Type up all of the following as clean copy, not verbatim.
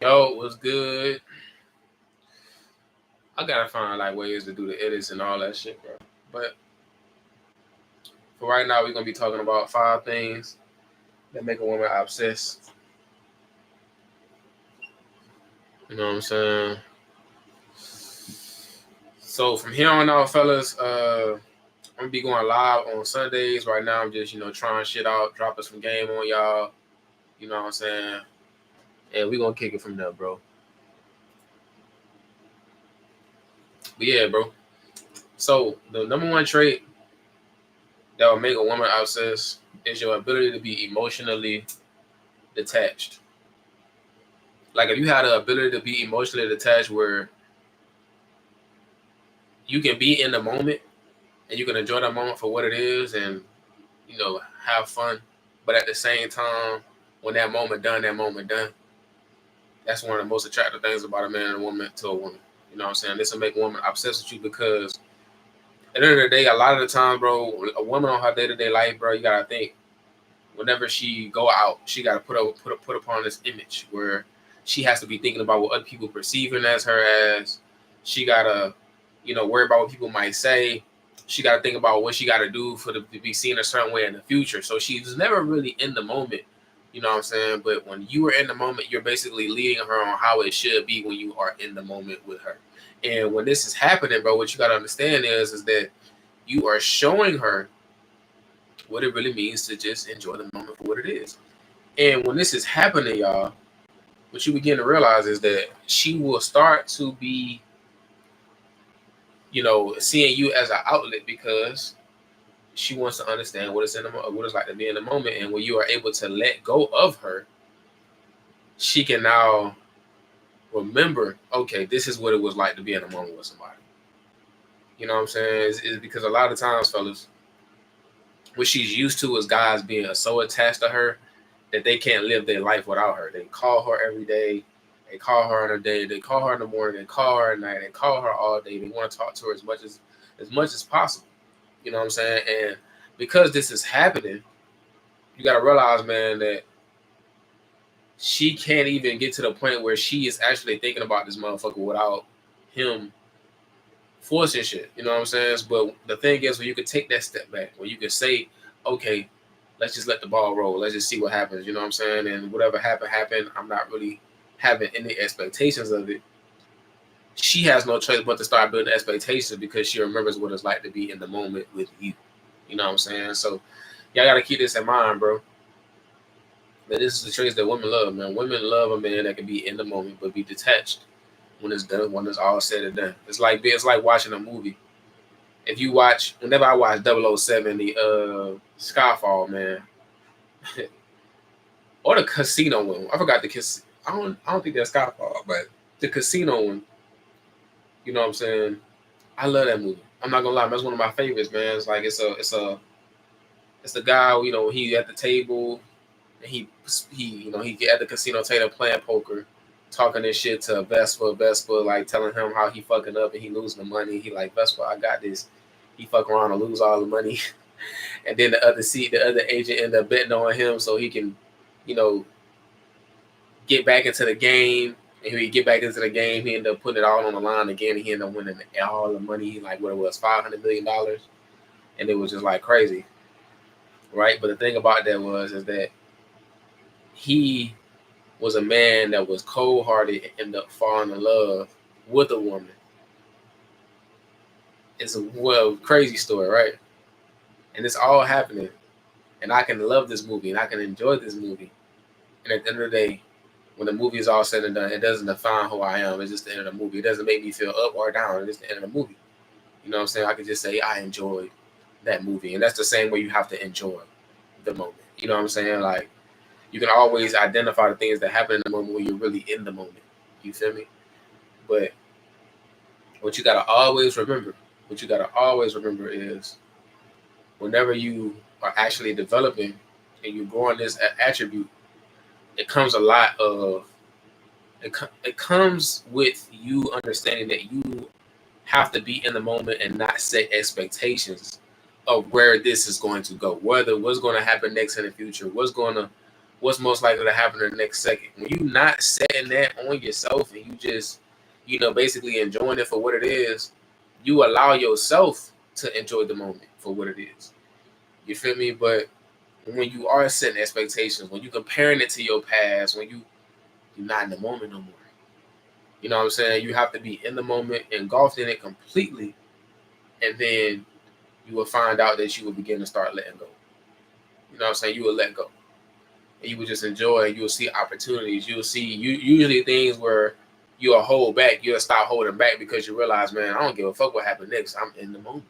Yo, what's good? I gotta find like ways to do the edits and all that shit, bro. But for right now, we're gonna be talking about 5 things that make a woman obsessed. You know what I'm saying? So from here on out, fellas, I'm gonna be going live on Sundays. Right now, I'm just trying shit out, dropping some game on y'all. You know what I'm saying? And we gonna kick it from there, bro. But yeah, bro. So the number one trait that will make a woman obsessed is your ability to be emotionally detached. Like if you had the ability to be emotionally detached where you can be in the moment and you can enjoy the moment for what it is and have fun, but at the same time when that moment done, that's one of the most attractive things about a man and a woman to a woman. You know what I'm saying? This will make a woman obsessed with you because at the end of the day, a lot of the time, bro, a woman on her day-to-day life, bro, you gotta think whenever she go out, she gotta put upon this image where she has to be thinking about what other people perceiving as her as. She gotta, worry about what people might say. She gotta think about what she gotta do to be seen a certain way in the future. So she's never really in the moment. You know what I'm saying? But when you are in the moment, you're basically leading her on how it should be when you are in the moment with her. And when this is happening, bro, what you gotta understand is that you are showing her what it really means to just enjoy the moment for what it is. And when this is happening, y'all, what you begin to realize is that she will start to be, seeing you as an outlet because she wants to understand what it's like to be in the moment. And when you are able to let go of her, she can now remember, okay, this is what it was like to be in a moment with somebody. You know what I'm saying? It's because a lot of times, fellas, what she's used to is guys being so attached to her that they can't live their life without her. They call her every day. They call her on a day. They call her in the morning. They call her at night. They call her all day. They want to talk to her as much as possible. You know what I'm saying? And because this is happening, you got to realize, man, that she can't even get to the point where she is actually thinking about this motherfucker without him forcing shit. You know what I'm saying? But the thing is, when you can take that step back, when you can say, okay, let's just let the ball roll. Let's just see what happens. You know what I'm saying? And whatever happened. I'm not really having any expectations of it. She has no choice but to start building expectations because she remembers what it's like to be in the moment with you. You know what I'm saying? So y'all got to keep this in mind, bro. That this is the traits that women love, man. Women love a man that can be in the moment but be detached when it's done, when it's all said and done. It's like watching a movie. Whenever I watch 007, the Skyfall, man, or the casino one. I forgot the kiss. I don't think that's Skyfall, but the casino one. You know what I'm saying? I love that movie. I'm not gonna lie, that's one of my favorites, man. It's like it's the guy. He at the table, and he get at the casino table playing poker, talking this shit to Vespa, like telling him how he fucking up and he losing the money. He like, Vespa, I got this. He fuck around and lose all the money. And then the other agent end up betting on him so he can, you know, get back into the game. And when he get back into the game, he ended up putting it all on the line again. And he ended up winning all the money, like what it was, $500 million. And it was just like crazy, right? But the thing about that is that he was a man that was cold-hearted and ended up falling in love with a woman. It's a crazy story, right? And it's all happening. And I can love this movie and I can enjoy this movie. And at the end of the day, when the movie is all said and done, it doesn't define who I am. It's just the end of the movie. It doesn't make me feel up or down. It's just the end of the movie. You know what I'm saying? I can just say I enjoyed that movie. And that's the same way you have to enjoy the moment. You know what I'm saying? Like, you can always identify the things that happen in the moment when you're really in the moment. You feel me? But what you gotta always remember is whenever you are actually developing and you're growing this attribute, it comes a lot of it comes with you understanding that you have to be in the moment and not set expectations of where this is going to go, whether what's going to happen next in the future, what's going to what's most likely to happen in the next second. When you not setting that on yourself and you just, basically enjoying it for what it is, you allow yourself to enjoy the moment for what it is. You feel me? But when you are setting expectations, when you comparing it to your past, when you're not in the moment no more. You know what I'm saying? You have to be in the moment, engulfed in it completely, and then you will find out that you will begin to start letting go. You know what I'm saying? You will let go. And you will just enjoy, and you will see opportunities. You'll see usually things where you'll hold back, you'll stop holding back because you realize, man, I don't give a fuck what happened next. I'm in the moment.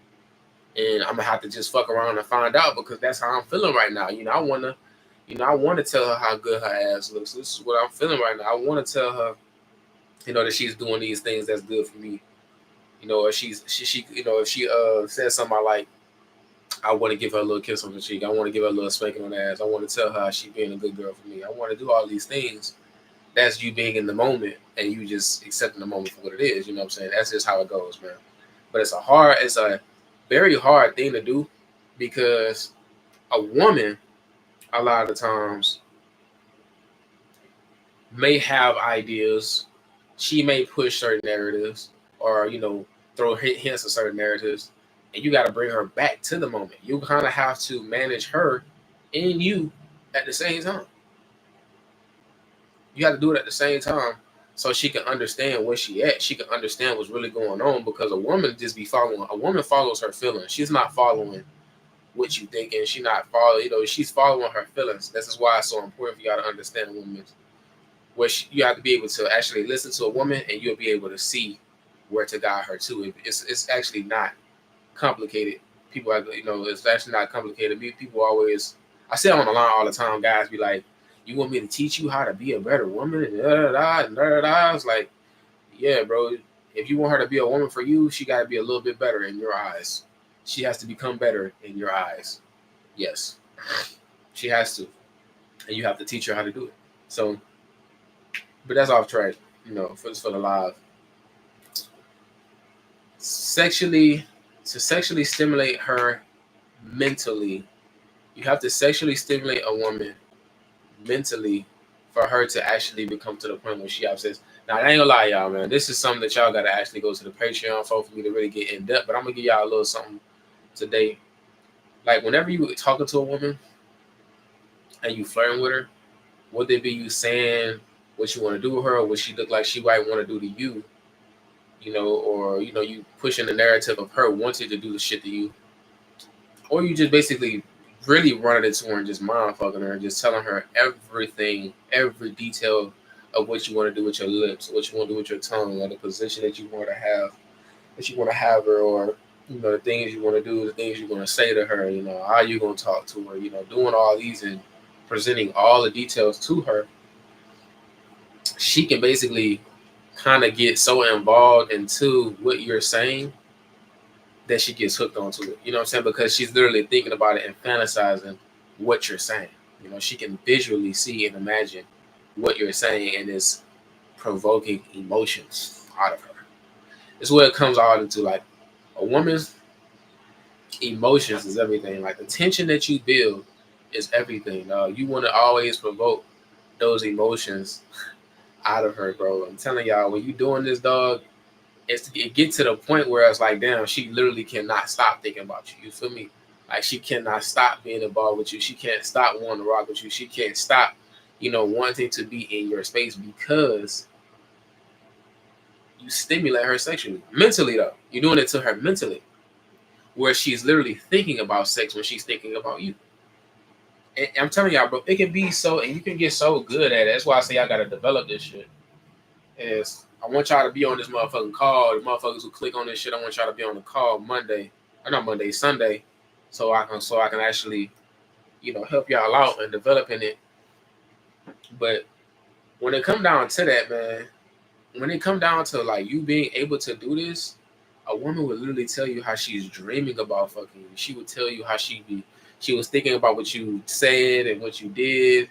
And I'm gonna have to just fuck around and find out because that's how I'm feeling right now. I wanna tell her how good her ass looks. This is what I'm feeling right now. I wanna tell her, that she's doing these things that's good for me. Or if she says something I want to give her a little kiss on the cheek. I want to give her a little spanking on the ass. I want to tell her she's being a good girl for me. I want to do all these things. That's you being in the moment and you just accepting the moment for what it is. You know what I'm saying? That's just how it goes, man. But it's a very hard thing to do because a woman, a lot of the times, may have ideas. She may push certain narratives or, throw hints of certain narratives. And you got to bring her back to the moment. You kind of have to manage her and you at the same time. You have to do it at the same time so she can understand where she at. She can understand what's really going on because a woman just be following. A woman follows her feelings. She's not following what you thinking. She's not following. She's following her feelings. This is why it's so important for y'all to understand a woman. You have to be able to actually listen to a woman and you'll be able to see where to guide her to. It's actually not complicated. People are, it's actually not complicated. People always, I say on the line all the time, guys be like, you want me to teach you how to be a better woman? And da. It's like, yeah, bro. If you want her to be a woman for you, she got to be a little bit better in your eyes. She has to become better in your eyes. Yes. She has to. And you have to teach her how to do it. So, but that's off track, for the live. To sexually stimulate her mentally, you have to sexually stimulate a woman mentally for her to actually become to the point where she upsets. Now, I ain't gonna lie, y'all, man. This is something that y'all gotta actually go to the Patreon for me to really get in depth. But I'm gonna give y'all a little something today. Like, whenever you talking to a woman and you flirting with her, whether it be you saying what you want to do with her or what she look like she might want to do to you, or you pushing the narrative of her wanting to do the shit to you, or you just basically really running into her and just mind fucking her and just telling her everything, every detail of what you want to do with your lips, what you want to do with your tongue, or the position that you want to have her, or the things you want to do, the things you want to say to her, how you going to talk to her, doing all these and presenting all the details to her. She can basically kind of get so involved into what you're saying that she gets hooked onto it. You know what I'm saying? Because she's literally thinking about it and fantasizing what you're saying. She can visually see and imagine what you're saying and is provoking emotions out of her. It's where it comes all into, like, a woman's emotions is everything. Like, the tension that you build is everything. You want to always provoke those emotions out of her, bro. I'm telling y'all, when you doing this, dog, it gets to the point where it's like, damn, she literally cannot stop thinking about you. You feel me? Like, she cannot stop being involved with you. She can't stop wanting to rock with you. She can't stop, wanting to be in your space because you stimulate her sexually. Mentally, though. You're doing it to her mentally, where she's literally thinking about sex when she's thinking about you. And I'm telling y'all, bro, it can be so, and you can get so good at it. That's why I say y'all got to develop this shit. Is I want y'all to be on this motherfucking call. The motherfuckers who click on this shit, I want y'all to be on the call Sunday, so I can actually, help y'all out and developing it. But when it come down to that, man, when it come down to, like, you being able to do this, a woman would literally tell you how she's dreaming about fucking you. She would tell you how she was thinking about what you said and what you did,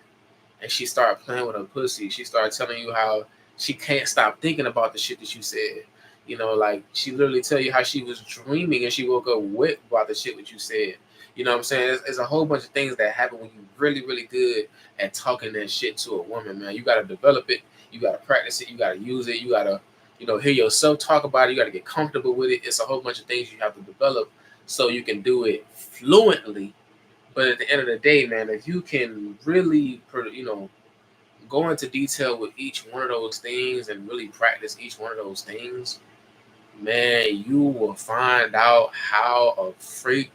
and she started playing with her pussy. She started telling you how she can't stop thinking about the shit that you said. Like, she literally tell you how she was dreaming and she woke up wet about the shit that you said. You know what I'm saying? It's a whole bunch of things that happen when you really, really good at talking that shit to a woman, man. You gotta develop it, you gotta practice it, you gotta use it, you gotta, hear yourself talk about it, you gotta get comfortable with it. It's a whole bunch of things you have to develop so you can do it fluently. But at the end of the day, man, if you can really, go into detail with each one of those things and really practice each one of those things, man, you will find out how freaky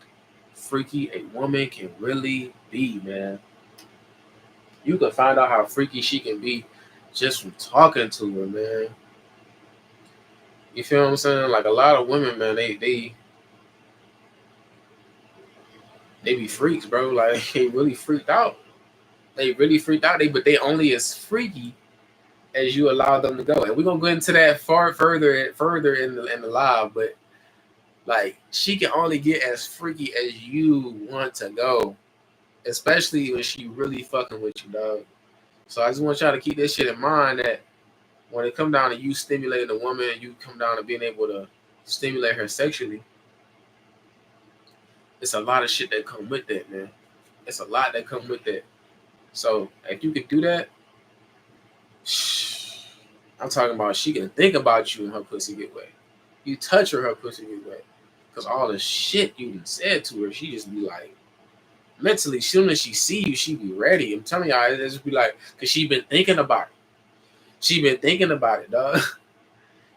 a woman can really be, man. You can find out how freaky she can be just from talking to her, man. You feel what I'm saying? Like a lot of women, man, they be freaks, bro. Like they really freaked out. They really freaked out. But they only as freaky as you allow them to go. And we're gonna go into that further in the live, but like she can only get as freaky as you want to go, especially when she really fucking with you, dog. So I just want y'all to keep this shit in mind that when it come down to you stimulating a woman, you come down to being able to stimulate her sexually. It's a lot of shit that come with that, man. It's a lot that come with that. So if you could do that, I'm talking about she can think about you and her pussy get wet. You touch her pussy get wet. Because all the shit you said to her, she just be like, mentally, as soon as she see you, she be ready. I'm telling y'all, it just be like, because she been thinking about it. She been thinking about it, dog.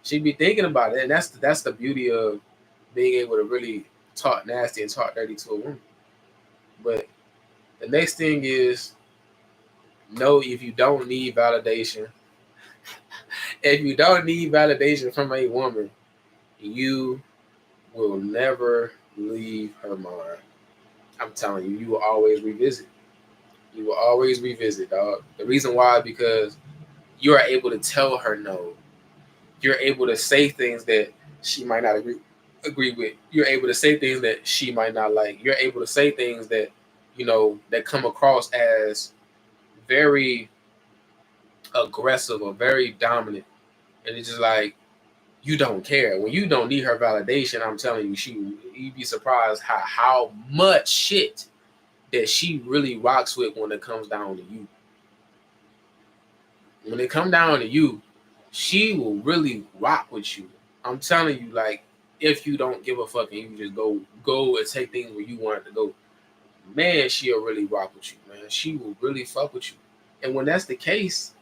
She be thinking about it. And that's the beauty of being able to really talk nasty and talk dirty to a woman. But the next thing is, know if you don't need validation. If you don't need validation from a woman, you will never leave her mind. I'm telling you, you will always revisit. You will always revisit, dog. The reason why is because you are able to tell her no. You're able to say things that she might not agree with. You're able to say things that she might not like. You're able to say things that, that come across as very aggressive or very dominant. And it's just like, you don't care. When you don't need her validation, I'm telling you, you'd be surprised how much shit that she really rocks with when it comes down to you. When it comes down to you, she will really rock with you. I'm telling you, like, if you don't give a fuck and you just go and take things where you want it to go, man, she'll really rock with you, man. She will really fuck with you. And when that's the case,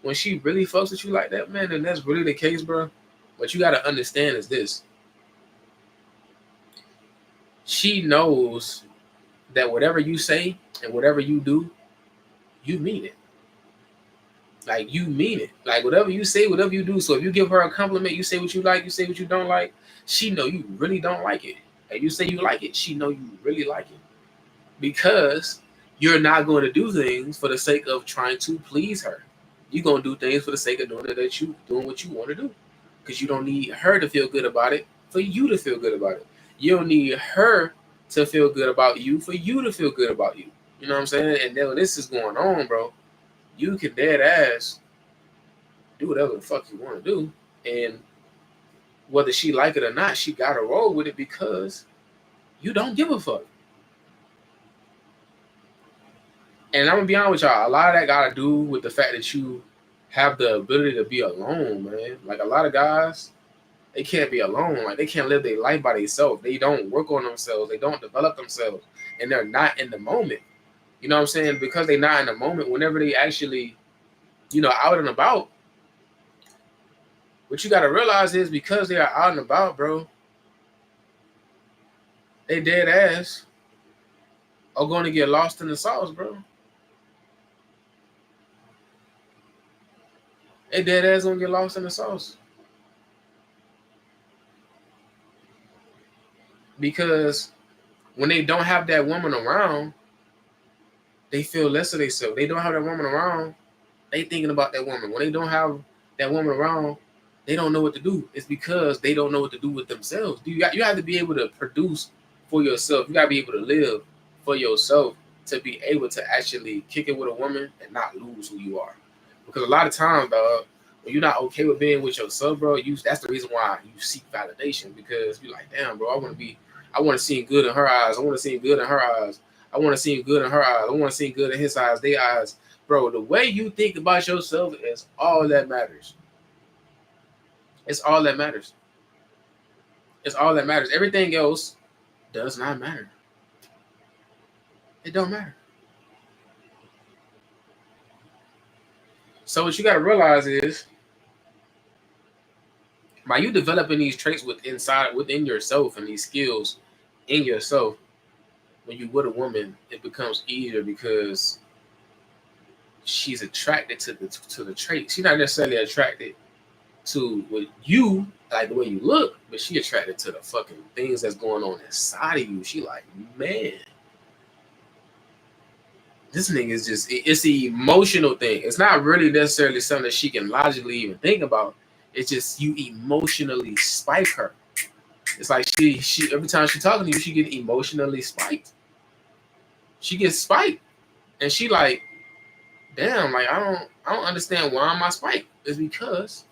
when she really fucks with you like that, man, then that's really the case, bro. What you got to understand is this. She knows that whatever you say and whatever you do, you mean it. Like, you mean it. Like, whatever you say, whatever you do. So if you give her a compliment, you say what you like, you say what you don't like, she know you really don't like it. And you say you like it, she know you really like it. Because you're not going to do things for the sake of trying to please her. You're going to do things for the sake of doing what you want to do. Because you don't need her to feel good about it for you to feel good about it. You don't need her to feel good about you for you to feel good about you. You know what I'm saying? And then when this is going on, bro, you can dead ass do whatever the fuck you want to do. And whether she like it or not, she got to roll with it because you don't give a fuck. And I'm going to be honest with y'all, a lot of that got to do with the fact that you have the ability to be alone, man. Like, a lot of guys, they can't be alone. Like, they can't live their life by themselves. They don't work on themselves. They don't develop themselves. And they're not in the moment. You know what I'm saying? Because they're not in the moment, whenever they actually, out and about, what you got to realize is because they are out and about, bro, they dead ass are going to get lost in the sauce, bro. They dead ass going to get lost in the sauce. Because when they don't have that woman around, they feel less of themselves. They don't have that woman around, they thinking about that woman. When they don't have that woman around, they don't know what to do. It's because they don't know what to do with themselves. You have to be able to produce for yourself. You got to be able to live for yourself to be able to actually kick it with a woman and not lose who you are. Because a lot of times, dog, when you're not okay with being with yourself, bro, that's the reason why you seek validation. Because you're like, damn, bro, I want I want to see good in her eyes. I want to see good in her eyes. I want to see good in her eyes. I want to see good in his eyes, their eyes. Bro, the way you think about yourself is all that matters. It's all that matters. It's all that matters. Everything else does not matter. It don't matter. So what you got to realize is, by you developing these traits within yourself and these skills in yourself, when you with a woman, it becomes easier because she's attracted to the traits. She's not necessarily attracted to what you like, the way you look, but she attracted to the fucking things that's going on inside of you. She like, man, this nigga is just, it's the emotional thing. It's not really necessarily something that she can logically even think about. It's just you emotionally spike her. It's like she every time she's talking to you, she get emotionally spiked. She gets spiked, and she like, damn, like I don't understand why am I spiked. It's because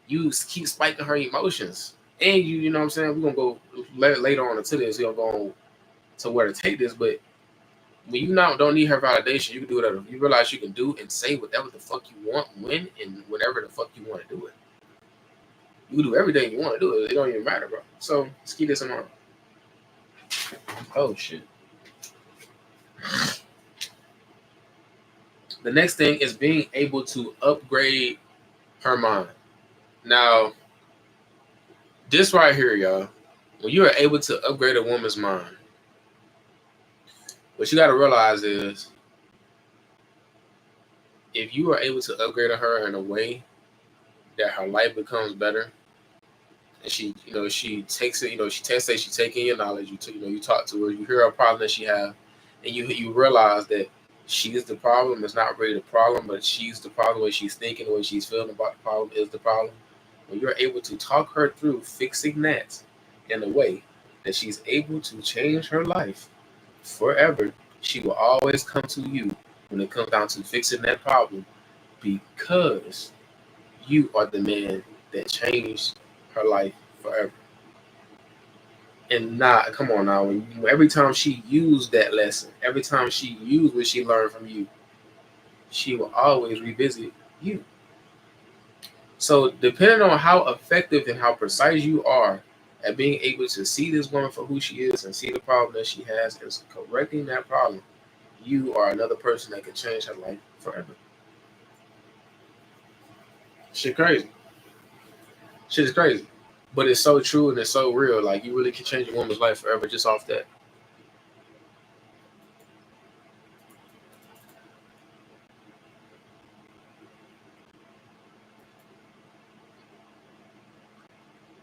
you keep spiking her emotions, and you know what I'm saying. We're gonna go later on into this. We're gonna go to where to take this, but when you don't need her validation, you can do whatever. You realize you can do and say whatever the fuck you want, when and whenever the fuck you want to do it. You can do everything you want to do it. It don't even matter, bro. So let's keep this in mind. Oh shit. The next thing is being able to upgrade her mind. Now, this right here, y'all, when you are able to upgrade a woman's mind, what you got to realize is, if you are able to upgrade her in a way that her life becomes better, and she takes it, she takes it, she taking your knowledge, you talk to her, you hear a problem that she have, and you realize that she is the problem. It's not really the problem, but she's the problem. The way she's thinking, the way she's feeling about the problem is the problem. When you're able to talk her through fixing that in a way that she's able to change her life forever, she will always come to you when it comes down to fixing that problem, because you are the man that changed her life forever. And not, come on now, every time she used that lesson, every time she used what she learned from you, she will always revisit you. So depending on how effective and how precise you are at being able to see this woman for who she is and see the problem that she has and correcting that problem, you are another person that can change her life forever. Shit crazy. Shit is crazy. But it's so true and it's so real. Like, you really can change a woman's life forever just off that.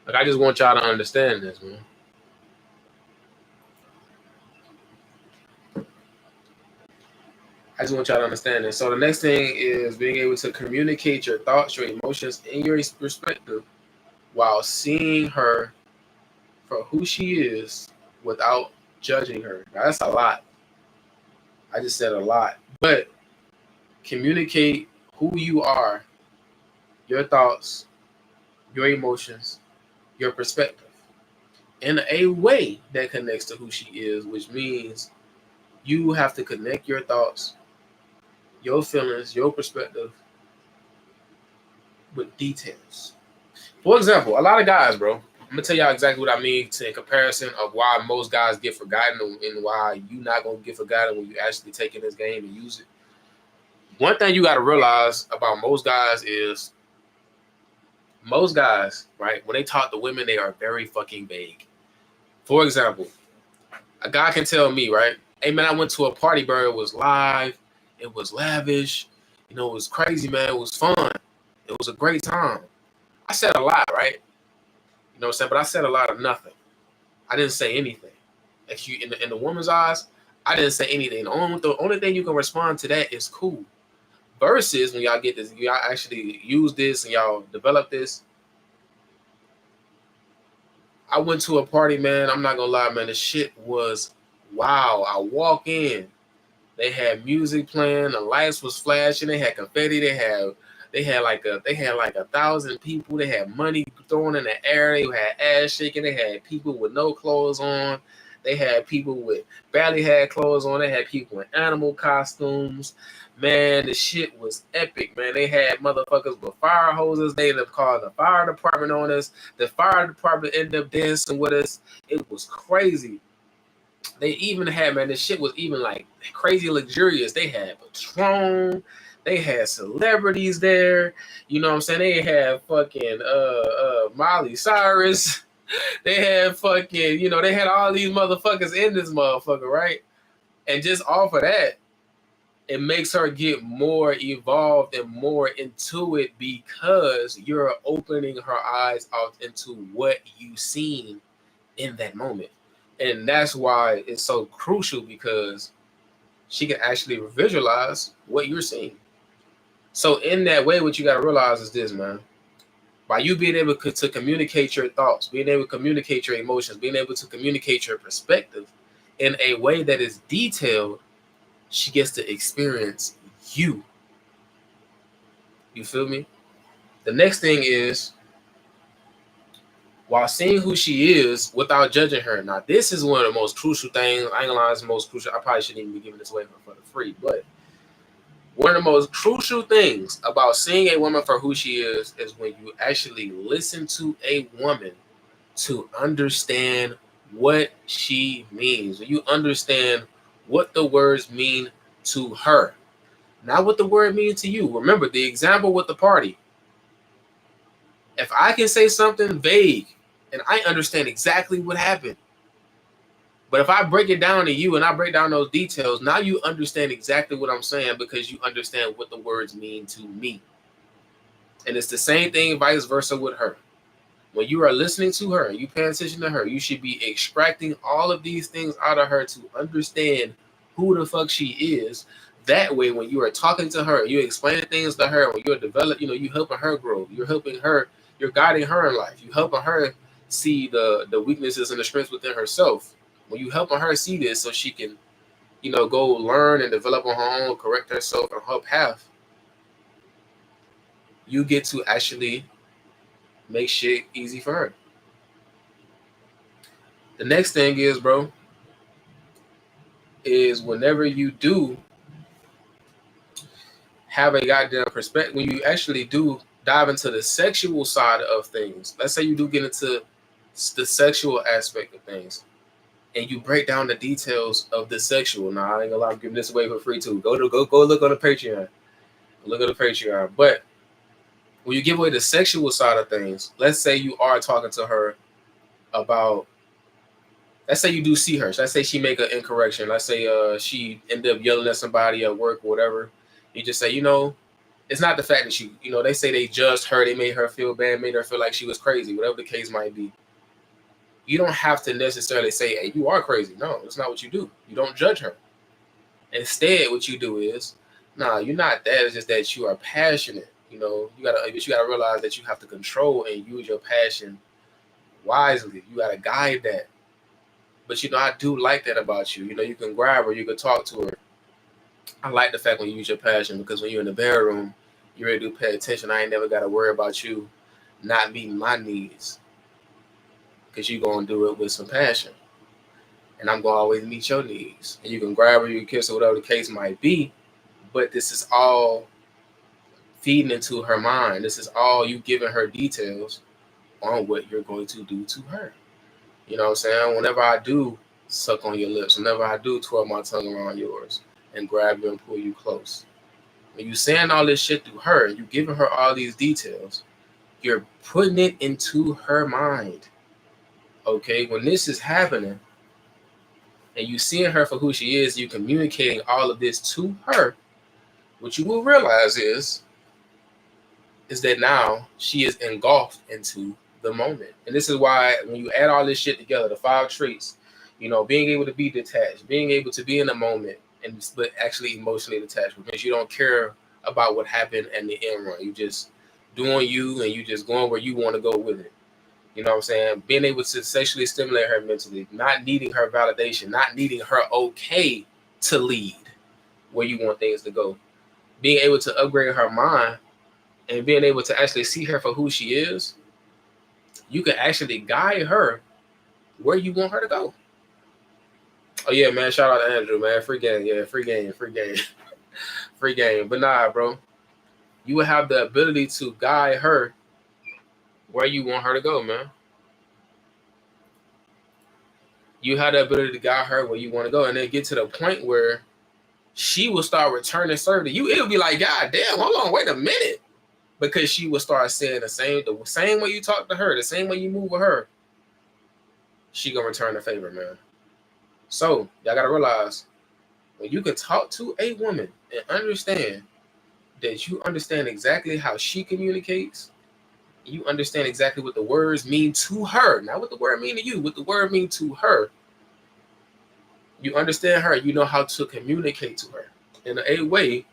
Like, I just want y'all to understand this, man. I just want y'all to understand this. So the next thing is being able to communicate your thoughts, your emotions, and your perspective while seeing her for who she is without judging her. Now, that's a lot. I just said a lot. But communicate who you are, your thoughts, your emotions, your perspective in a way that connects to who she is, which means you have to connect your thoughts, your feelings, your perspective with details. For example, a lot of guys, bro, I'm gonna tell y'all exactly what I mean in comparison of why most guys get forgotten and why you not gonna get forgotten when you actually take in this game and use it. One thing you gotta realize about most guys is, most guys, right, when they talk to women, they are very fucking vague. For example, a guy can tell me, right, hey man, I went to a party, bro. It was live, it was lavish, it was crazy, man. It was fun, it was a great time. I said a lot, right? You know what I'm saying? But I said a lot of nothing. I didn't say anything. If you in the woman's eyes, I didn't say anything. The only thing you can respond to that is cool. Versus when y'all get this, y'all actually use this and y'all develop this. I went to a party, man. I'm not gonna lie, man. The shit was wow. I walk in, they had music playing, the lights was flashing, they had confetti, they They had like 1,000 people. They had money thrown in the air. They had ass shaking. They had people with no clothes on. They had people with barely had clothes on. They had people in animal costumes. Man, the shit was epic, man. They had motherfuckers with fire hoses. They ended up calling the fire department on us. The fire department ended up dancing with us. It was crazy. They even had, man, this shit was even like crazy luxurious. They had Patron. They had celebrities there. You know what I'm saying? They had fucking Miley Cyrus. They had fucking, they had all these motherfuckers in this motherfucker, right? And just off of that, it makes her get more evolved and more into it because you're opening her eyes out into what you seen in that moment. And that's why it's so crucial, because she can actually visualize what you're seeing. So in that way, what you got to realize is this, man. By you being able to communicate your thoughts, being able to communicate your emotions, being able to communicate your perspective in a way that is detailed, she gets to experience you. You feel me? The next thing is, while seeing who she is without judging her. Now, this is one of the most crucial things. I ain't gonna lie, it's the most crucial. I probably shouldn't even be giving this away for the free, but one of the most crucial things about seeing a woman for who she is when you actually listen to a woman to understand what she means. When you understand what the words mean to her, not what the word means to you. Remember the example with the party. If I can say something vague and I understand exactly what happened, but if I break it down to you and I break down those details, now you understand exactly what I'm saying because you understand what the words mean to me. And it's the same thing vice versa with her. When you are listening to her, you pay attention to her, you should be extracting all of these things out of her to understand who the fuck she is. That way, when you are talking to her, you're explaining things to her, when you're developing, you're helping her grow. You're helping her, you're guiding her in life. You're helping her see the weaknesses and the strengths within herself. When you helping her see this so she can, go learn and develop on her own, correct herself on her path, you get to actually make shit easy for her. The next thing is, bro, is whenever you do have a goddamn perspective, when you actually do dive into the sexual side of things, let's say you do get into the sexual aspect of things, and you break down the details of the sexual. Now, I ain't gonna lie, I'm giving this away for free too. Go look on the Patreon. Look at the Patreon. But when you give away the sexual side of things, let's say you are talking to her about, let's say you do see her. Let's say she make an incorrection. Let's say she ended up yelling at somebody at work or whatever. You just say, it's not the fact that they say they judged her, they made her feel bad, made her feel like she was crazy, whatever the case might be. You don't have to necessarily say, hey, you are crazy. No, that's not what you do. You don't judge her. Instead, what you do is, nah, you're not that. It's just that you are passionate. You gotta realize that you have to control and use your passion wisely. You gotta guide that. But I do like that about you. You can grab her, you can talk to her. I like the fact when you use your passion, because when you're in the bedroom, you really do pay attention. I ain't never gotta worry about you not meeting my needs, because you're gonna do it with some passion. And I'm gonna always meet your needs. And you can grab her, you can kiss her, whatever the case might be. But this is all feeding into her mind. This is all you giving her details on what you're going to do to her. You know what I'm saying? Whenever I do suck on your lips, whenever I do twirl my tongue around yours and grab you and pull you close, when you saying all this shit to her, you giving her all these details, you're putting it into her mind. Okay? When this is happening and you seeing her for who she is, you communicating all of this to her, what you will realize is that now she is engulfed into the moment. And this is why when you add all this shit together, the 5 traits, being able to be detached, being able to be in the moment, but actually emotionally detached, which means you don't care about what happened in the end run. You just doing you, and you just going where you want to go with it. You know what I'm saying? Being able to sexually stimulate her mentally, not needing her validation, not needing her okay to lead where you want things to go. Being able to upgrade her mind and being able to actually see her for who she is, you can actually guide her where you want her to go. Oh yeah, man! Shout out to Andrew, man. Free game, yeah, free game, free game. But nah, bro, you will have the ability to guide her where you want her to go, man. You have the ability to guide her where you want to go, and then get to the point where she will start returning service to you. It'll be like, God damn, hold on, wait a minute. Because she will start saying the same way you talk to her, the same way you move with her, she gonna return the favor, man. So y'all gotta realize, when you can talk to a woman and understand that you understand exactly how she communicates, you understand exactly what the words mean to her, not what the word mean to you, what the word mean to her. You understand her, you know how to communicate to her in a way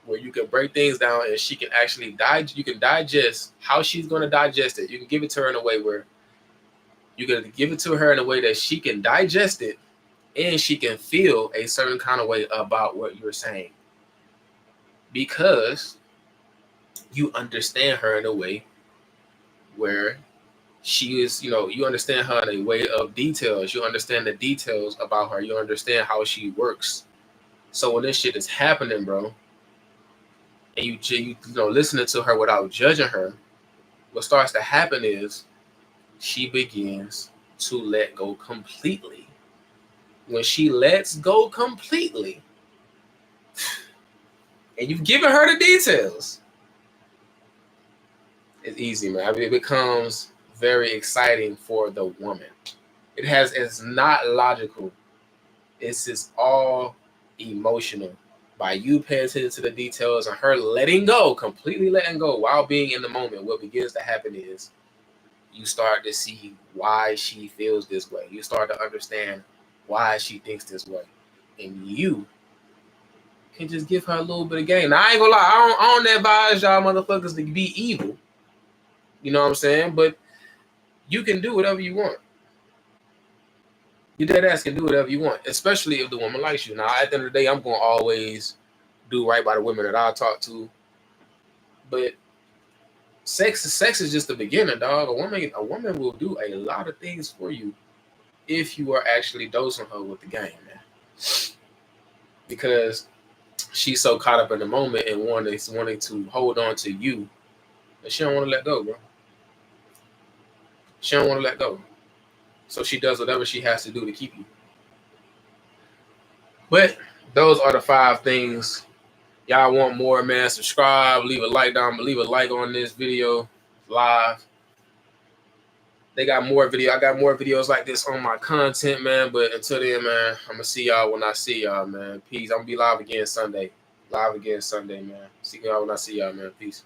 where you can break things down and she can actually you can digest how she's going to digest it. You can give it to her in a way where you can give it to her in a way that she can digest it and she can feel a certain kind of way about what you're saying, because you understand her in a way where she is, you understand her in a way of details. You understand the details about her. You understand how she works. So when this shit is happening, bro, and you listening to her without judging her, what starts to happen is she begins to let go completely. When she lets go completely, and you've given her the details, it's easy, man. I mean, it becomes very exciting for the woman. It's not logical. It's just all emotional. By you paying attention to the details and her letting go, completely letting go while being in the moment, what begins to happen is you start to see why she feels this way. You start to understand why she thinks this way. And you can just give her a little bit of game. Now, I ain't gonna lie, I don't advise y'all motherfuckers to be evil. You know what I'm saying? But you can do whatever you want. You dead ass can do whatever you want, especially if the woman likes you. Now, at the end of the day, I'm going to always do right by the women that I talk to. But sex is just the beginning, dog. A woman will do a lot of things for you if you are actually dosing her with the game, man. Because she's so caught up in the moment and wanting to hold on to you that she don't want to let go, bro. She don't want to let go. So she does whatever she has to do to keep you. But those are the 5 things. Y'all want more, man? Subscribe, leave a like on this video live. They got more video. I got more videos like this on my content, man. But until then, man, I'm gonna see y'all when I see y'all, man. Peace. I'm gonna be live again Sunday. Man. See y'all when I see y'all, man. Peace.